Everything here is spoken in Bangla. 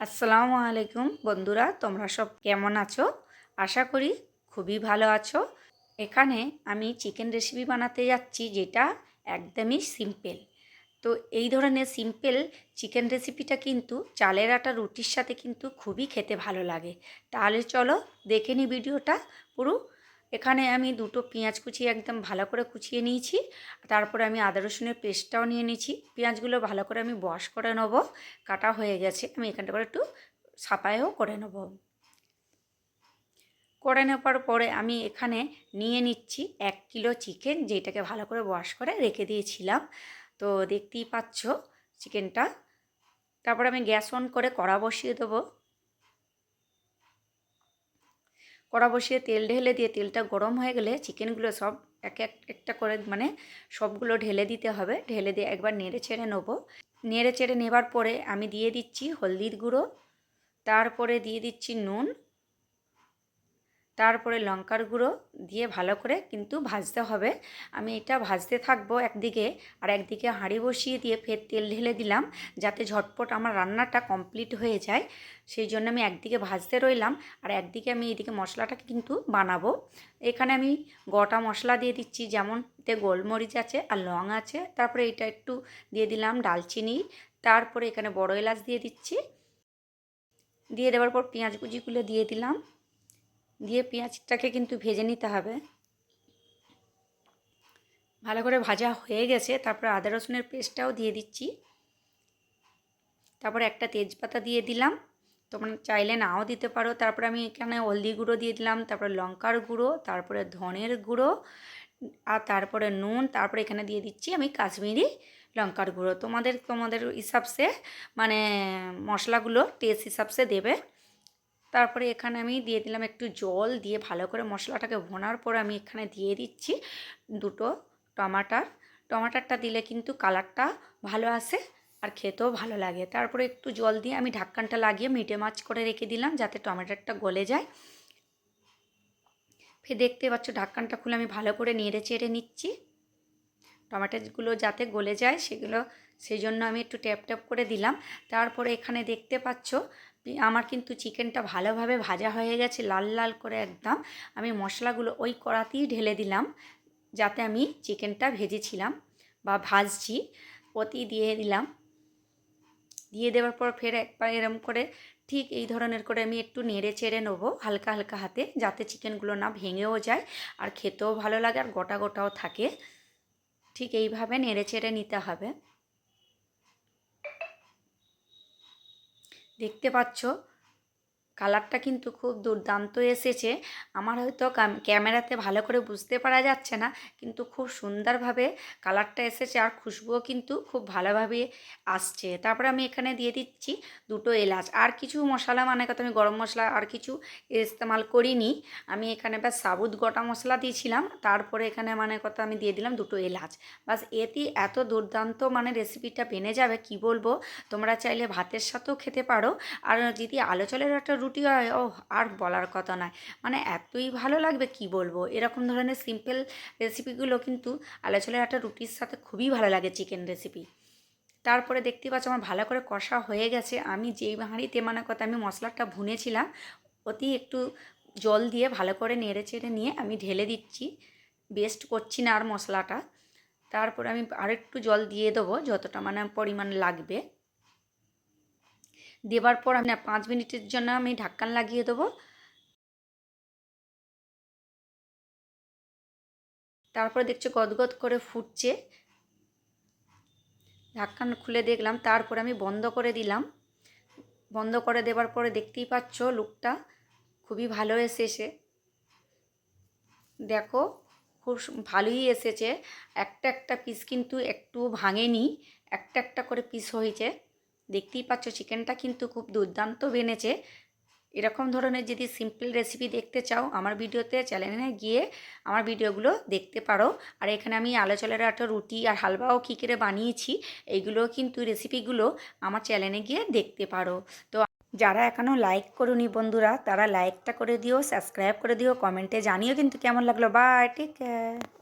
আসসালামু আলাইকুম বন্ধুরা, তোমরা সব কেমন আছো? আশা করি খুবই ভালো আছো। এখানে আমি চিকেন রেসিপি বানাতে যাচ্ছি, যেটা একদমই সিম্পল। তো এই ধরনের সিম্পল চিকেন রেসিপিটা কিন্তু চালের আটা রুটির সাথে কিন্তু খুবই খেতে ভালো লাগে। তাহলে চলো দেখে নিই ভিডিওটা পুরো। এখানে আমি দুটো পেঁয়াজ কুচি একদম ভালো করে কুচিয়ে নিয়েছি। তারপরে আমি আদা রসুনের পেস্টটাও নিয়ে নিয়েছি। পেঁয়াজগুলো ভালো করে আমি ওয়াশ করে নেব। কাটা হয়ে গেছে, আমি এখানটা করে একটু সাফাইও করে নেব। করে নেওয়ার পরে আমি এখানে নিয়ে নিচ্ছি 1 কিলো চিকেন, যেটাকে ভালো করে ওয়াশ করে রেখে দিয়েছিলাম। তো দেখতেই পাচ্ছ চিকেনটা। তারপর আমি গ্যাস অন করে কড়া বসিয়ে দেবো। কড়া বসিয়ে তেল ঢেলে দিয়ে তেলটা গরম হয়ে গেলে চিকেনগুলো সব একটা করে সবগুলো ঢেলে দিতে হবে। ঢেলে দিয়ে একবার নেড়ে চেড়ে নেবো। নেড়ে চেড়ে নেবার পরে আমি দিয়ে দিচ্ছি হলদির গুঁড়ো, তারপরে দিয়ে দিচ্ছি নুন, তারপরে লঙ্কার গুঁড়ো দিয়ে ভালো করে কিন্তু ভাজতে হবে। আমি এটা ভাজতে থাকবো একদিকে, আর একদিকে হাঁড়ি বসিয়ে দিয়ে ফের তেল ঢেলে দিলাম, যাতে ঝটপট আমার রান্নাটা কমপ্লিট হয়ে যায়। সেই জন্য আমি একদিকে ভাজতে রইলাম, আর একদিকে আমি এদিকে মশলাটা কিন্তু বানাবো। এখানে আমি গোটা মশলা দিয়ে দিচ্ছি, যেমন এতে গোলমরিচ আছে আর লং আছে। তারপরে এটা একটু দিয়ে দিলাম দালচিনি, তারপরে এখানে বড় এলাচ দিয়ে দিচ্ছি। দিয়ে দেওয়ার পর পেঁয়াজ কুচিগুলো দিয়ে দিলাম। দিয়ে পেঁয়াজটাকে কিন্তু ভেজে নিতে হবে। ভালো করে ভাজা হয়ে গেছে, তারপরে আদা রসুনের পেস্টটাও দিয়ে দিচ্ছি। তারপরে একটা তেজপাতা দিয়ে দিলাম, তোমরা চাইলে নাও দিতে পারো। তারপরে আমি এখানে হলদি গুঁড়ো দিয়ে দিলাম, তারপরে লঙ্কার গুঁড়ো, তারপরে ধনের গুঁড়ো, আর তারপরে নুন। তারপরে এখানে দিয়ে দিচ্ছি আমি কাশ্মীরি লঙ্কার গুঁড়ো। তোমাদের হিসাবসে মানে মশলাগুলো টেস্ট হিসাবসে দেবে। তারপরে এখানে আমি দিয়ে দিলাম একটু জল, দিয়ে ভালো করে মশলাটাকে ভোনার পর আমি এখানে দিয়ে দিচ্ছি দুটো টমাটারটা দিলে কিন্তু কালারটা ভালো আসে আর খেতেও ভালো লাগে। তারপরে একটু জল দিয়ে আমি ঢাক্কানটা লাগিয়ে মিডিয়াম আঁচ করে রেখে দিলাম, যাতে টমেটোটা গলে যায়। ফের দেখতে পাচ্ছ ঢাক্কানটা খুলে আমি ভালো করে নেড়ে চেড়ে নিচ্ছি, টমেটোগুলো যাতে গলে যায় সেই জন্য আমি একটু ট্যাপ ট্যাপ করে দিলাম। তারপরে এখানে দেখতে পাচ্ছ আমার কিন্তু চিকেনটা ভালোভাবে ভাজা হয়ে গেছে, লাল লাল করে একদম। আমি মশলাগুলো ওই কড়াতেই ঢেলে দিলাম, যাতে আমি চিকেনটা ভেজেছিলাম বা ভাজছি ওতেই দিয়ে দিলাম। দিয়ে দেওয়ার পর ফের একবার এরম করে ঠিক এই ধরনের করে আমি একটু নেড়ে চেড়ে নেবো হালকা হালকা হাতে, যাতে চিকেনগুলো না ভেঙেও যায় আর খেতেও ভালো লাগে আর গোটা গোটাও থাকে। ঠিক এইভাবে নেড়ে চেড়ে নিতে হবে। দেখতে পাচ্ছ কালারটা কিন্তু খুব দুর্দান্ত এসেছে। আমার হয়তো ক্যামেরাতে ভালো করে বুঝতে পারা যাচ্ছে না, কিন্তু খুব সুন্দরভাবে কালারটা এসেছে আর খুশবুও কিন্তু খুব ভালোভাবে আসছে। তারপরে আমি এখানে দিয়ে দিচ্ছি দুটো এলাচ। আর কিছু মশলা মানে কথা আমি গরম মশলা আর কিছু ইস্তেমাল করিনি। আমি এখানে ব্যাস সাবুত গোটা মশলা দিয়েছিলাম, তারপরে এখানে মানে কথা আমি দিয়ে দিলাম দুটো এলাচ। বাস এতেই এত দুর্দান্ত মানে রেসিপিটা বেনে যাবে, কি বলবো। তোমরা চাইলে ভাতের সাথেও খেতে পারো, আর যদি আলো চালের একটা রুটি হয়, ও আর বলার কথা নয়। মানে এতই ভালো লাগবে, কি বলবো। এরকম ধরনের সিম্পল রেসিপিগুলো কিন্তু আলো চালের একটা রুটির সাথে খুবই ভালো লাগে চিকেন রেসিপি। তারপরে দেখতে পাচ্ছ আমার ভালো করে কষা হয়ে গেছে। আমি যেই হাঁড়িতে মানে কথা আমি মশলাটা ভুনেছিলাম, অতি একটু জল দিয়ে ভালো করে নেড়ে চেড়ে নিয়ে আমি ঢেলে দিচ্ছি। বেস্ট করছি না আর মশলাটা। তারপরে আমি আরেকটু জল দিয়ে দেবো, যতটা মানে পরিমাণ লাগবে। দেবার পর আমি 5 মিনিটের জন্য আমি ঢাক্কান লাগিয়ে দেবো। তারপরে দেখছো গদগদ করে ফুটছে। ঢাক্কান খুলে দেখলাম, তারপরে আমি বন্ধ করে দিলাম। বন্ধ করে দেওয়ার পরে দেখতেই পাচ্ছ লুকটা খুবই ভালো এসেছে। দেখো খুব ভালোই এসেছে। একটা একটা পিস কিন্তু একটু ভাঙেনি, একটা একটা করে পিস হয়েছে। দেখতেই পাচ্ছ চিকেনটা কিন্তু খুব দুর্দান্ত বেনেছে। এরকম ধরনের যদি সিম্পল রেসিপি দেখতে চাও, আমার ভিডিওতে চ্যানেলে গিয়ে আমার ভিডিওগুলো দেখতে পারো। আর এখানে আমি আলো চালের একটা রুটি আর হালুয়াও কী করে বানিয়েছি, এইগুলো কিন্তু রেসিপিগুলো আমার চ্যানেলে গিয়ে দেখতে পারো। তো যারা এখনও লাইক করোনি বন্ধুরা, তারা লাইকটা করে দিও, সাবস্ক্রাইব করে দিও, কমেন্টে জানিও কিন্তু কেমন লাগলো। Bye, take care.